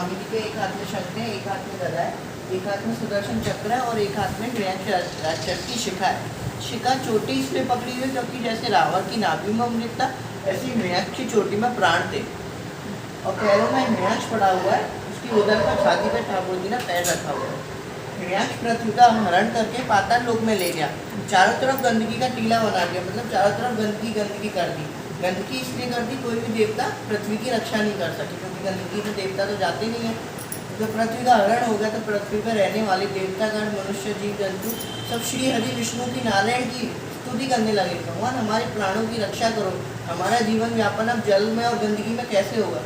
स्वामी जी के एक हाथ में शंख है, एक हाथ में गदा है, एक हाथ में सुदर्शन चक्र है और एक हाथ में चक्र की शिखा है। शिखा चोटी इसलिए पकड़ी हुई क्योंकि जैसे रावण की नाभि में अमृत था, ऐसे हिरण्याक्ष की चोटी में प्राण थे और पैरों में हिरण्याक्ष पड़ा हुआ है। उसकी उदर पर छाती पर ठाकुर जी ने पैर रखा हुआ है। हिरण्याक्ष पृथ्वी का हरण करके पाताल लोक में ले गया, चारों तरफ गंदगी का टीला बना दिया, मतलब चारों तरफ गंदगी कर दी। गंदगी इसलिए कर दी, कोई भी देवता पृथ्वी की रक्षा नहीं कर सके, क्योंकि गंदगी में देवता तो जाते नहीं है। तो पृथ्वी का हरण हो गया तो पृथ्वी पर रहने वाले देवतागण, मनुष्य, जीव जंतु सब श्री हरि विष्णु की, नारायण की स्तुति करने लगे। भगवान हमारे प्राणों की रक्षा करो, हमारा जीवन यापन अब जल में और गंदगी में कैसे होगा।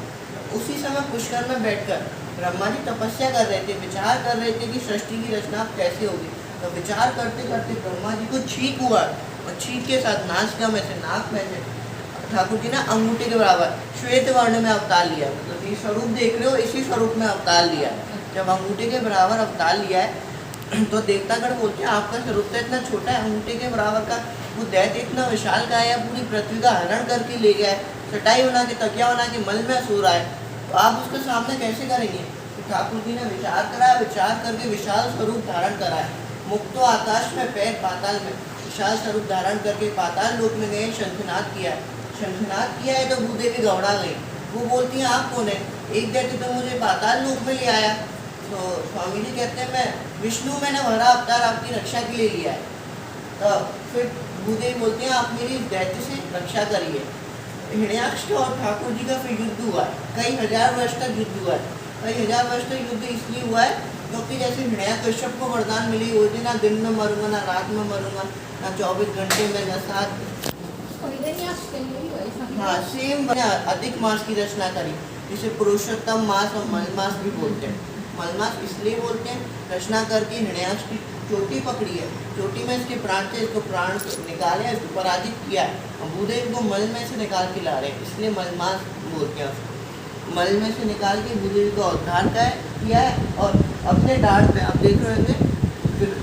उसी समय पुष्कर में बैठकर ब्रह्मा जी तपस्या कर रहे थे, विचार कर रहे थे कि सृष्टि की रचना कैसे होगी। तो विचार करते करते ब्रह्मा जी को छींक हुआ और छींक के साथ नासिका में से, नाक में से ठाकुर जी ने अंगूठे के बराबर श्वेत वर्ण में अवतार लिया। मतलब ये स्वरूप देख रहे हो, इसी स्वरूप में अवतार लिया। जब अंगूठे के बराबर अवतार लिया है तो देवतागण बोलते हैं आपका स्वरूप तो इतना छोटा है, अंगूठे के बराबर का, वो दैत्य इतना विशाल का है, पूरी पृथ्वी का हरण करके ले गया है, चटाई बना के, तकिया बना के मल में सो रहा है, तो आप उसके सामने कैसे करेंगे। तो ठाकुर जी ने विचार करा, विचार करके विशाल स्वरूप धारण करा है। मुक्तो आकाश में, पैर पाताल में, विशाल स्वरूप धारण करके पाताल लोक में गए, शंखनाद किया है। शंखनाद किया है तो भूदेवी घबरा गई। वो बोलती हैं आप कौन है, एक दैत्य तो मुझे पाताल लोक में ले आया। तो स्वामी जी कहते हैं मैं विष्णु, मैंने भरा अवतार आपकी रक्षा के लिए लिया है। तो फिर भूदेवी बोलती हैं आप मेरी दैत्य से रक्षा करिए। हिरण्याक्ष और ठाकुर जी का फिर युद्ध हुआ है, कई हजार वर्ष तक युद्ध हुआ है। कई हजार वर्ष तक युद्ध इसलिए हुआ है क्योंकि जैसे हिरण्याकश्यप को वरदान मिली हुई थी, ना दिन में मरूंगा, ना रात में मरूंगा, ना 24 घंटे में, ना 7, हाँ सेम अधिक मास की रचना करी, जिसे पुरुषोत्तम मास और मलमास भी बोलते हैं। मलमास इसलिए बोलते हैं, रचना करके हिरण्याक्ष की चोटी पकड़ी है, चोटी में इसके प्राण थे, इसको प्राण निकाले, इसको पराजित किया है और भूदेव को मल में से निकाल के ला रहे हैं, इसलिए मलमास बोलते हैं उसको। मल में से निकाल के भूदेव को उद्धार किया है और अपने डाढ़ पे आप देख रहे होंगे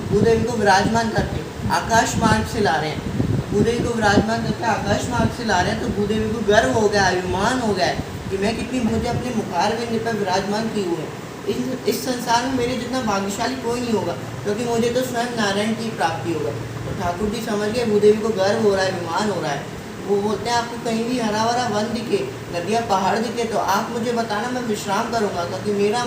भूदेव को विराजमान करके आकाश मार्ग से ला रहे हैं। भूदेवी को विराजमान करके आकाश मार्ग से ला रहे हैं तो भूदेवी को गर्व हो गया, अभिमान हो गया कि मैं कितनी, मुझे अपने मुखार विंद पर विराजमान किए हुए हैं। इस संसार में मेरे जितना भाग्यशाली कोई नहीं होगा, क्योंकि मुझे तो स्वयं नारायण की प्राप्ति होगा। तो ठाकुर जी समझ गए भूदेवी को गर्व हो रहा है, अभिमान हो रहा है। वो बोलते हैं आपको कहीं भी हरा भरा वन दिखे, नदियाँ पहाड़ दिखे तो आप मुझे बताना, मैं विश्राम करूँगा, क्योंकि मेरा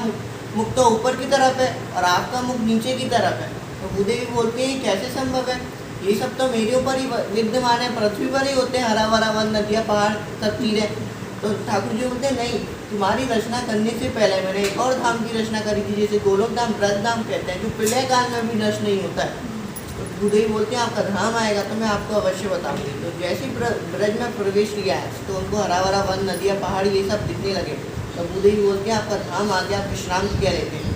मुख तो ऊपर की तरफ है और आपका मुख नीचे की तरफ है। तो भूदेवी बोलते हैं कैसे संभव है, ये सब तो मेरे ऊपर ही विद्यमान है, पृथ्वी पर ही होते हैं हरा भरा वन, नदियाँ पहाड़ सब चीज़ें। तो ठाकुर जी बोलते हैं नहीं, तुम्हारी रचना करने से पहले मैंने एक और धाम की रचना करी थी, जिसे गोलोक धाम, ब्रज धाम कहते हैं, जो प्रलय काल में भी नष्ट नहीं होता है। तो भूदेवी बोलते हैं आपका धाम आएगा तो मैं आपको अवश्य बताऊंगी। तो जैसे ही ब्रज में प्रवेश किया है तो उनको हरा भरा वन, नदियाँ पहाड़ ये सब दिखने लगे। तो भूदेवी बोलते हैं आपका धाम आ गया, आप विश्राम किया लेते हैं।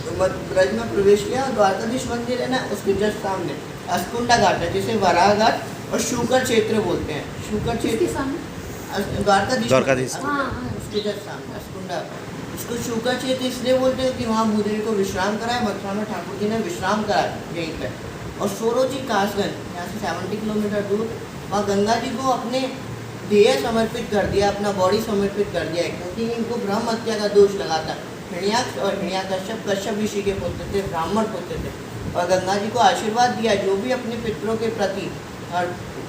तो ब्रज में प्रवेश किया और द्वारकाधीश मंदिर है ना, उसके जस्ट सामने अस्कुंडा घाट है, जिसे वराह घाट और शुकर क्षेत्र बोलते हैं। शुकर क्षेत्र द्वारकाधीश उसके जस्ट सामने अस्कुंडा, उसको शुकर क्षेत्र इसलिए बोलते हैं कि वहाँ भूदेवी को विश्राम कराया, मथुरा में ठाकुर जी ने विश्राम कराया यहीं पर। और सोरोजी कासगंज, यहाँ से 70 किलोमीटर दूर, वहाँ गंगा जी को अपने देह समर्पित कर दिया, अपना बॉडी समर्पित कर दिया है, क्योंकि इनको ब्रह्म हत्या का दोष लगा था। हिरण्याक्ष और हिरण्याकश्यप कश्यप ऋषि के पुत्र थे, ब्राह्मण पुत्र थे, और गंगा जी को आशीर्वाद दिया जो भी अपने पितरों के प्रति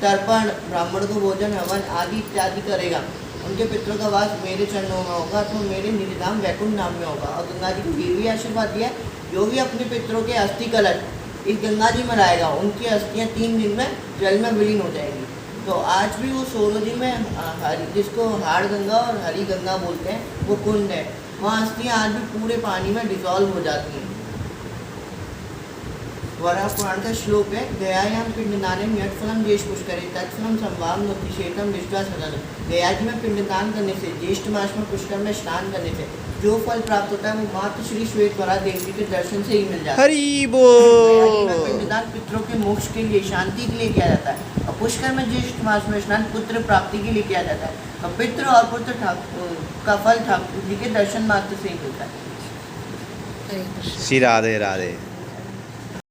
तर्पण, ब्राह्मण को भोजन, हवन आदि इत्यादि करेगा, उनके पितरों का वास मेरे चरणों में होगा, तो मेरे निधिधाम वैकुंठ नाम में होगा। और गंगा जी को ये भी आशीर्वाद दिया जो भी अपने पितरों के अस्थि कलश इस गंगा जी में लाएगा, उनकी अस्थियाँ 3 दिन में जल में विलीन हो जाएगी। तो आज भी वो सोरोजी में जिसको हाड़ गंगा और हरी गंगा बोलते हैं, वो कुंड है, वहाँ अस्थियाँ आज भी पूरे पानी में डिजॉल्व हो जाती हैं। वराह पुराण का श्लोक है, गयायाम पिंडदानम यत्फलम ज्येष्ठ पुष्करे तत्फलम संवाम नोतिशेतम दृष्ट्वा सदनम। गया जी में पिंडदान करने से, ज्येष्ठ मास में पुष्कर में स्नान करने से जो फल प्राप्त होता है वो मात्र श्री श्वेत वराह देवी के दर्शन से ही मिल जाता है। हरि बोल। पिंडदान पितरों के मोक्ष के लिए, शांति के लिए किया जाता है। और पुष्कर में ज्येष्ठ मास में स्नान पुत्र प्राप्ति के लिए किया जाता है। और पितृ और पुत्र का फल ठाकुर जी के दर्शन मात्र से ही मिलता है। श्री राधे राधे।